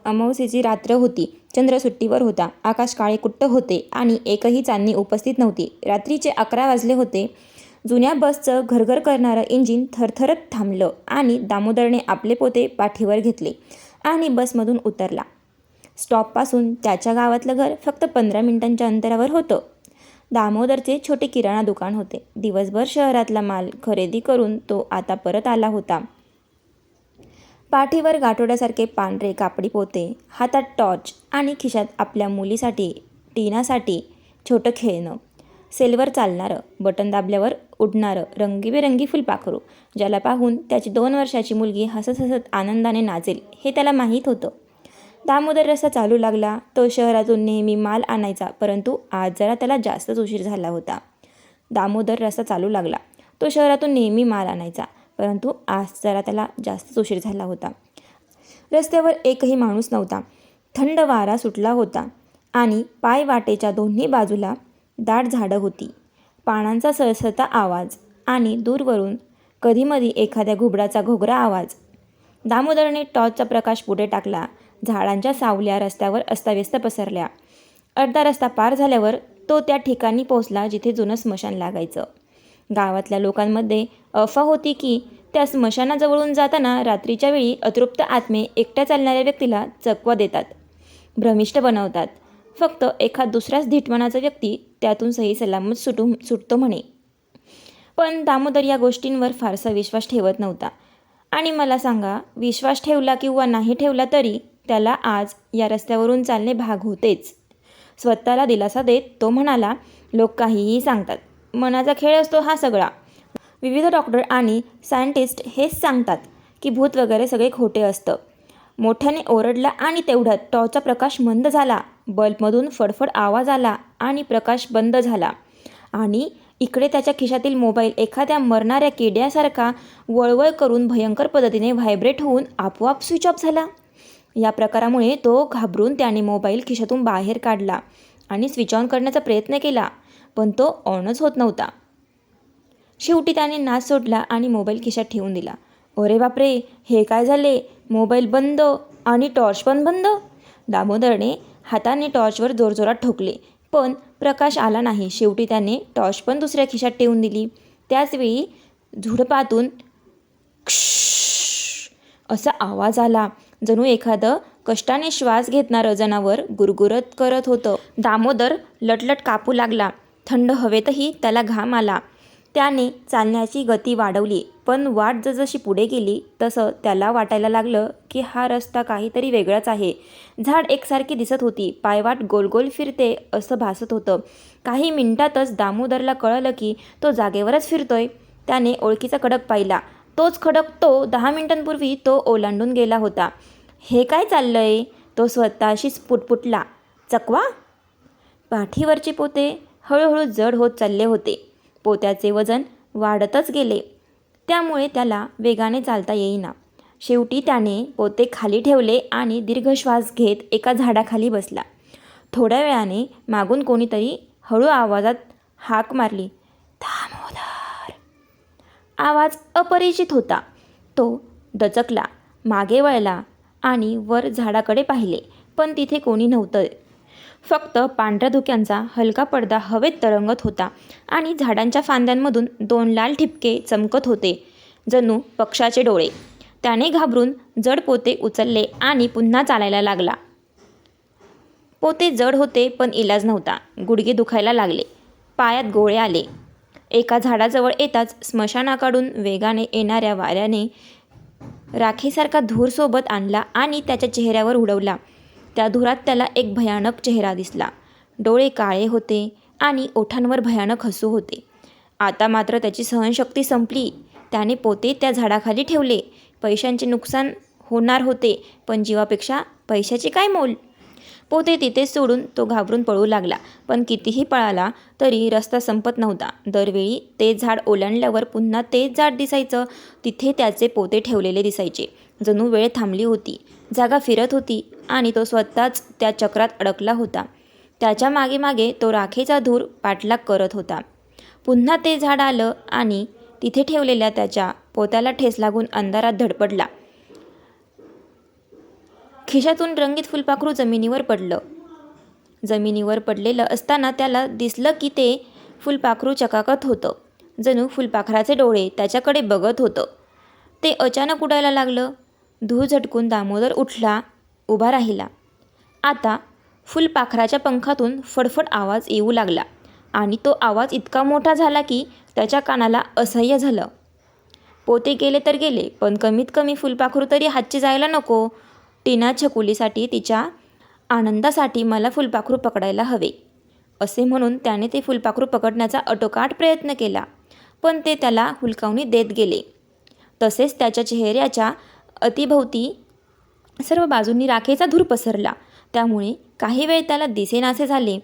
अमावस्येची रात्र होती. चंद्र सुट्टीवर होता. आकाश काळेकुट्ट होते आणि एकही चांदणी उपस्थित नव्हती. रात्रीचे 11 वाजले होते. जुन्या बसचं घरघर करणारं इंजिन थरथरत थांबलं आणि दामोदरने आपले पोते पाठीवर घेतले आणि बसमधून उतरला. स्टॉपपासून त्याच्या गावातलं घर फक्त 15 मिनिटांच्या अंतरावर होतं. दामोदरचे छोटे किराणा दुकान होते. दिवसभर शहरातला माल खरेदी करून तो आता परत आला होता. पाठीवर गाठोड्यासारखे पांढरे कापडी पोते, हातात टॉर्च आणि खिशात आपल्या मुलीसाठी टीनासाठी छोटं खेळणं. सेलवर चालणारं, बटन दाबल्यावर उडणारं रंगीबेरंगी फुलपाखरू, ज्याला पाहून त्याची 2 वर्षाची मुलगी हसत हसत आनंदाने नाचेल हे त्याला माहीत होतं. दामोदर रस्ता चालू लागला. तो शहरातून नेहमी माल आणायचा, परंतु आज जरा त्याला जास्तच उशीर झाला होता. दामोदर रस्ता चालू लागला. तो शहरातून नेहमी माल आणायचा, परंतु आज जरा त्याला जास्तच उशीर झाला होता. रस्त्यावर एकही माणूस नव्हता. थंड वारा सुटला होता आणि पाय वाटेच्या दोन्ही बाजूला दाट झाडं होती. पानांचा सळसळता आवाज आणि दूरवरून कधीमधी एखाद्या घुबडाचा घोगरा आवाज. दामोदरने टॉर्चचा प्रकाश पुढे टाकला. झाडांच्या सावल्या रस्त्यावर अस्ताव्यस्त पसरल्या. अर्धा रस्ता पार झाल्यावर तो त्या ठिकाणी पोहोचला जिथे जुनं स्मशान लागायचं. गावातल्या लोकांमध्ये अफवा होती की त्या स्मशानाजवळून जाताना रात्रीच्या वेळी अतृप्त आत्मे एकट्या चालणाऱ्या व्यक्तीला चकवा देतात, भ्रमिष्ट बनवतात. फक्त एखाद दुसराच धीटमनाचा व्यक्ती त्यातून सही सलामत सुटतो म्हणे. पण दामोदर या गोष्टींवर फारसा विश्वास ठेवत नव्हता. आणि मला सांगा, विश्वास ठेवला किंवा नाही ठेवला तरी त्याला आज या रस्त्यावरून चालणे भाग होतेच. स्वतःला दिलासा देत तो म्हणाला, लोक काहीही सांगतात, मनाचा खेळ असतो हा सगळा. विविध डॉक्टर आणि सायंटिस्ट हेच सांगतात की भूत वगैरे सगळे खोटे असतं. मोठ्याने ओरडला आणि तेवढ्यात टॉर्चचा प्रकाश मंद झाला. बल्बमधून फडफड आवाज आला आणि प्रकाश बंद झाला. आणि इकडे त्याच्या खिशातील मोबाईल एखाद्या मरणाऱ्या किड्यासारखा वळवळ करून भयंकर पद्धतीने व्हायब्रेट होऊन आपोआप स्विच ऑफ झाला. या प्रकारामुळे तो घाबरून त्याने मोबाईल खिशातून बाहेर काढला आणि स्विच ऑन करण्याचा प्रयत्न केला, पण तो ऑनच होत नव्हता. शेवटी त्याने नाच सोडला आणि मोबाईल खिशात ठेवून दिला. अरे बापरे, हे काय झाले? मोबाईल बंद आणि टॉर्च पण बंद. दामोदरने हाताने टॉर्चवर जोरजोरात ठोकले, पण प्रकाश आला नाही. शेवटी त्याने टॉर्च पण दुसऱ्या खिशात ठेवून दिली. त्याचवेळी झुडपातून असा आवाज आला, जणू एखादं कष्टाने श्वास घेतणारं जनावर गुरगुरत करत होतं. दामोदर लटलट कापू लागला. थंड हवेतही त्याला घाम आला. त्याने चालण्याची गती वाढवली, पण वाट जसजशी पुढे गेली तसं त्याला वाटायला लागलं की हा रस्ता काहीतरी वेगळाच आहे. झाड एकसारखी दिसत होती, पायवाट गोल गोल फिरते असं भासत होतं. काही मिनिटातच दामोदरला कळलं की तो जागेवरच फिरतोय. त्याने ओळखीचा खडक पाहिला. तोच खडक 10 मिनिटांपूर्वी तो ओलांडून गेला होता. हे काय चाललंय? तो स्वतःशीच पुटपुटला. चकवा? पाठीवरचे पोते हळूहळू जड होत चालले होते. पोत्याचे वजन वाढतच गेले, त्यामुळे त्याला वेगाने चालता येईना. शेवटी त्याने पोते खाली ठेवले आणि दीर्घ श्वास घेत एका झाडाखाली बसला. थोड्या वेळाने मागून कोणीतरी हळू आवाजात हाक मारली, दामोदर. आवाज अपरिचित होता. तो दचकला, मागे वळला आणि वर झाडाकडे पाहिले, पण तिथे कोणी नव्हतं. फक्त पांढऱ्या धुक्यांचा हलका पडदा हवेत तरंगत होता आणि झाडांच्या फांद्यांमधून 2 लाल ठिपके चमकत होते, जणू पक्षाचे डोळे. त्याने घाबरून जड पोते उचलले आणि पुन्हा चालायला लागला. पोते जड होते, पण इलाज नव्हता. गुडघे दुखायला लागले, पायात गोळे आले. एका झाडाजवळ येताच स्मशानाकडून वेगाने येणाऱ्या वाऱ्याने राखेसारखा धूर सोबत आणला आणि त्याच्या चेहऱ्यावर उडवला. त्या धुरात त्याला एक भयानक चेहरा दिसला. डोळे काळे होते आणि ओठांवर भयानक हसू होते. आता मात्र त्याची सहनशक्ती संपली. त्याने पोते त्या झाडाखाली ठेवले. पैशांचे नुकसान होणार होते, पण जीवापेक्षा पैशाचे काय मोल? पोते तिथेच सोडून तो घाबरून पळू लागला, पण कितीही पळाला तरी रस्ता संपत नव्हता. दरवेळी ते झाड ओलांडल्यावर पुन्हा तेच झाड दिसायचं. तिथे त्याचे पोते ठेवलेले दिसायचे. जणू वेळ थांबली होती, जागा फिरत होती आणि तो स्वतःच त्या चक्रात अडकला होता. त्याच्या मागे मागे तो राखेचा धूर पाठलाग करत होता. पुन्हा ते झाड आलं आणि तिथे ठेवलेल्या त्याच्या पोत्याला ठेस लागून अंधारात धडपडला. खिशातून रंगीत फुलपाखरू जमिनीवर पडलं. जमिनीवर पडलेलं असताना त्याला दिसलं की ते फुलपाखरू चकाकत होतं. जणू फुलपाखराचे डोळे त्याच्याकडे बघत होतं. ते अचानक उडायला लागलं. धूळ झटकून दामोदर उठला, उभा राहिला. आता फुलपाखराच्या पंखातून फडफड आवाज येऊ लागला आणि तो आवाज इतका मोठा झाला की त्याच्या कानाला असह्य झालं. पोते गेले तर गेले, पण कमीत कमी फुलपाखरू तरी हातची जायला नको. टीना छकुलीसाठी, तिच्या आनंदासाठी मला फुलपाखरू पकडायला हवे, असे म्हणून त्याने ते फुलपाखरू पकडण्याचा आटोकाट प्रयत्न केला. पण ते त्याला हुलकावणी देत गेले. तसेच त्याच्या चेहऱ्याच्या अतिभोवती सर्व बाजूंनी राखेचा धूर पसरला. त्यामुळे काही वेळ त्याला दिसेनासे झाले.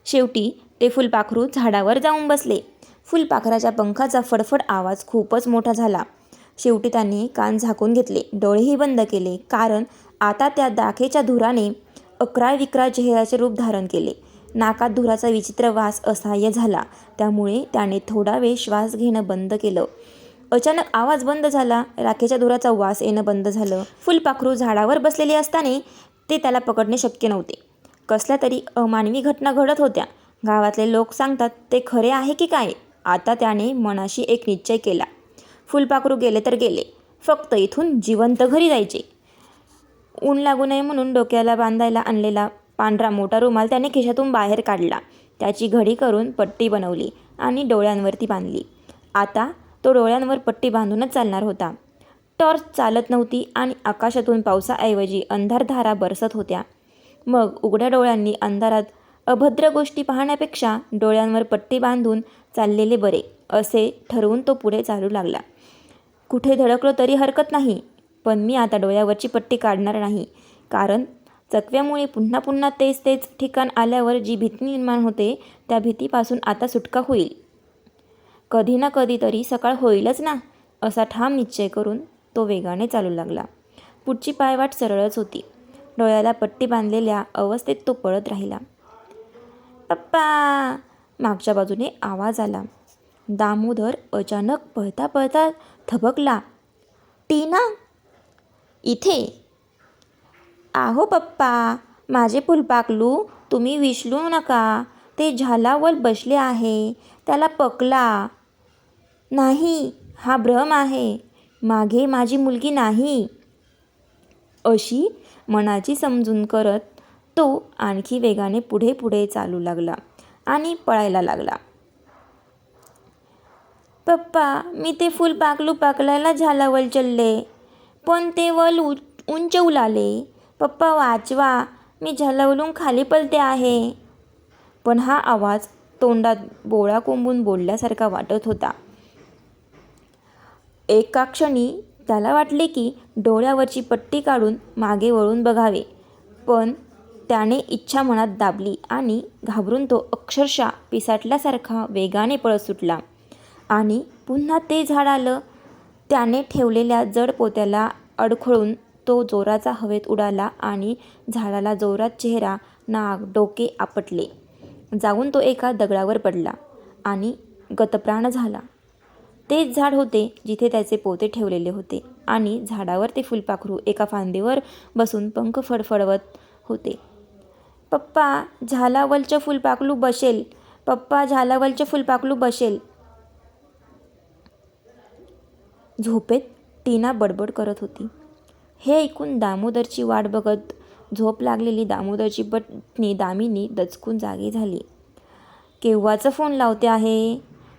शेवटी ते फुलपाखरू झाडावर जाऊन बसले. फुलपाखराच्या पंखाचा फडफड आवाज खूपच मोठा झाला. शेवटी त्याने कान झाकून घेतले, डोळेही बंद केले, कारण आता त्या दाखेच्या धुराने अकराळ विक्राळ चेहऱ्याचे रूप धारण केले. नाकात धुराचा विचित्र वास असह्य झाला. त्यामुळे त्याने थोडा वेळ श्वास घेणं बंद केलं. अचानक आवाज बंद झाला. राखेच्या धुराचा वास येणं बंद झालं. फुलपाखरू झाडावर बसलेले असताना ते त्याला पकडणे शक्य नव्हते. कसल्या तरी अमानवी घटना घडत होत्या. गावातले लोक सांगतात ते खरे आहे की काय? आता त्याने मनाशी एक निश्चय केला. फुलपाखरू गेले तर गेले, फक्त इथून जिवंत घरी जायचे. ऊन लागू नये म्हणून डोक्याला बांधायला आणलेला पांढरा मोठा रुमाल त्याने खिशातून बाहेर काढला. त्याची घडी करून पट्टी बनवली आणि डोळ्यांवरती बांधली. आता तो डोळ्यांवर पट्टी बांधूनच चालणार होता. टॉर्च चालत नव्हती आणि आकाशातून पावसाऐवजी अंधारधारा बरसत होत्या. मग उघड्या डोळ्यांनी अंधारात अभद्र गोष्टी पाहण्यापेक्षा डोळ्यांवर पट्टी बांधून चाललेले बरे, असे ठरवून तो पुढे चालू लागला. कुठे धडकलो तरी हरकत नाही, पण मी आता डोळ्यावरची पट्टी काढणार नाही, कारण चकव्यामुळे पुन्हा पुन्हा तेच ठिकाण आल्यावर जी भीती निर्माण होते त्या भीतीपासून आता सुटका होईल. कधी ना कधी तरी सकाळ होईलच ना, असा ठाम निश्चय करून तो वेगाने चालू लागला. पुढची पायवाट सरळच होती. डोळ्याला पट्टी बांधलेल्या अवस्थेत तो पळत राहिला. पप्पा, मागच्या बाजूने आवाज आला. दामोदर अचानक पळता पळता थबकला. टीना, इथे. आहो पप्पा, माझे फुलपाखरू तुम्ही विसरू नका. ते झाडावर बसले आहे, त्याला पकडा. नाही, हा भ्रम आहे. मागे माझी मुलगी नाही. अशी मनाची समजून करत तो आणखी वेगाने पुढे पुढे चालू लागला आणि पळायला लागला. पप्पा, मी ते फुलपाखरू पकडायला झाडावर चढले, पण ते वल उंच उडाले. पप्पा वाचवा, मी झाडावरून खाली पडते आहे. पण हा आवाज तोंडात बोळा कोंबून बोलल्यासारखा वाटत होता. एका क्षणी त्याला वाटले की डोळ्यावरची पट्टी काढून मागे वळून बघावे, पण त्याने इच्छा मनात दाबली आणि घाबरून तो अक्षरशः पिसाटल्यासारखा वेगाने पळत सुटला. आणि पुन्हा ते झाड आलं. त्याने ठेवलेल्या जड पोत्याला अडखळून तो जोराचा हवेत उडाला आणि झाडाला जोरात चेहरा, नाक, डोके आपटले. जाऊन तो एका दगडावर पडला आणि गतप्राण झाला. तेच झाड होते जिथे त्याचे पोते ठेवलेले होते आणि झाडावर ते फुलपाखरू एका फांदीवर बसून पंख फडफडवत होते. पप्पा, झाडावरचं फुलपाखरू बसेल. पप्पा, झाडावरचं फुलपाखरू बसेल. झोपेत टीना बडबड करत होती. हे ऐकून दामोदरची वाट बघत झोप लागलेली दामोदरची पत्नी दामिनी दचकून जागी झाली. केव्हाचा फोन लावते आहे,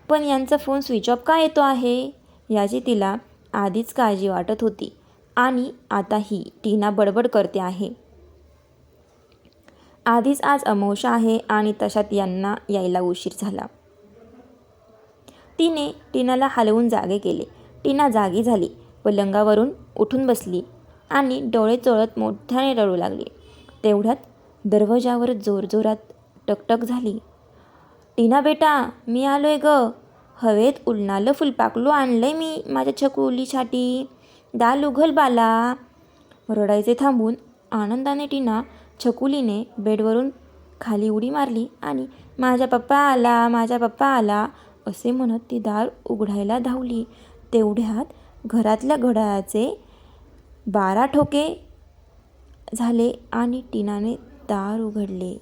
पण यांचा फोन स्विच ऑफ का येतो आहे याची तिला आधीच काळजी वाटत होती आणि आता ही टीना बडबड करते आहे. आधीच आज अमावस्या आहे आणि तशात यांना यायला उशीर झाला. तिने टीनाला हलवून जागे केले. टीना जागी झाली, पलंगावरून उठून बसली आणि डोळे चोळत मोठ्याने रडू लागली. तेवढ्यात दरवाजावर जोरजोरात टकटक झाली. टीना बेटा, मी आलोय ग. हवेत उडणारं फुलपाखरू आणलंय मी माझ्या छकुलीसाठी. दाल उघल बाला. रडायचे थांबून आनंदाने टीना छकुलीने बेडवरून खाली उडी मारली आणि माझा पप्पा आला, माझा पप्पा आला असे म्हणत ती दार उघडायला धावली. तेवढ्यात घरातल्या घड्याळाचे 12 ठोके झाले आणि टीनाने दार उघडले.